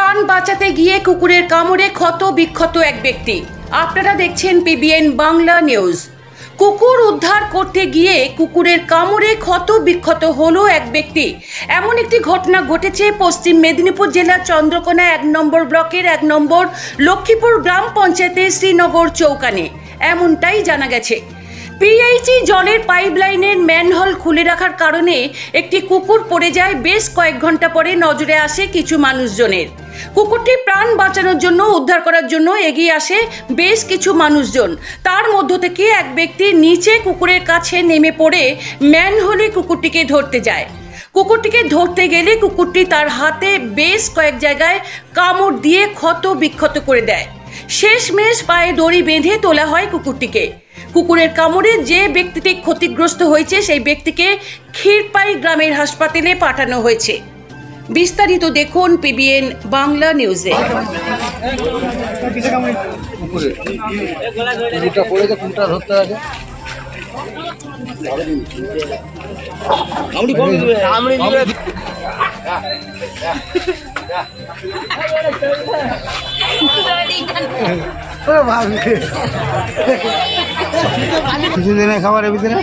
প্রাণ বাঁচাতে গিয়ে কুকুরের কামড়ে ক্ষত বিক্ষত এক ব্যক্তি। আপনারা দেখছেন পিবিএন বাংলা নিউজ। কুকুর উদ্ধার করতে গিয়ে কুকুরের কামড়ে ক্ষত বিক্ষত হলো এক ব্যক্তি। এমন একটি ঘটনা ঘটেছে পশ্চিম মেদিনীপুর জেলার চন্দ্রকোনা 1 নম্বর ব্লকের 1 নম্বর লক্ষ্মীপুর গ্রাম পঞ্চায়েতের শ্রীনগর চৌকানে। এমনটাই জানা গেছে। পিএইচই জলের পাইপলাইনের ম্যানহোল খুলে রাখার কারণে একটি কুকুর পড়ে যায়। বেশ কয়েক ঘন্টা পরে নজরে আসে কিছু মানুষজনের। কুকুরটি প্রাণ বাঁচানোর জন্য উদ্ধার করার জন্য এগিয়ে আসে বেশ কিছু মানুষজন। তার মধ্য থেকে এক ব্যক্তি নিচে কুকুরের কাছে নেমে পড়ে ম্যানহোলে কুকুরটিকে ধরতে যায়। কুকুরটিকে ধরতে গেলে কুকুরটি তার হাতে বেশ কয়েক জায়গায় কামড় দিয়ে ক্ষত বিক্ষত করে দেয়। শেষমেশ পায়ে দড়ি বেঁধে তোলা হয় কুকুরটিকে। কুকুরের কামড়ে যে ব্যক্তিটি ক্ষতিগ্রস্ত হয়েছে সেই ব্যক্তিকে ক্ষীরপাই গ্রামের হাসপাতালে পাঠানো হয়েছে। বিস্তারিত দেখুন পিবিএন বাংলা নিউজে। কিছু দিনে খাবারের ভিতরে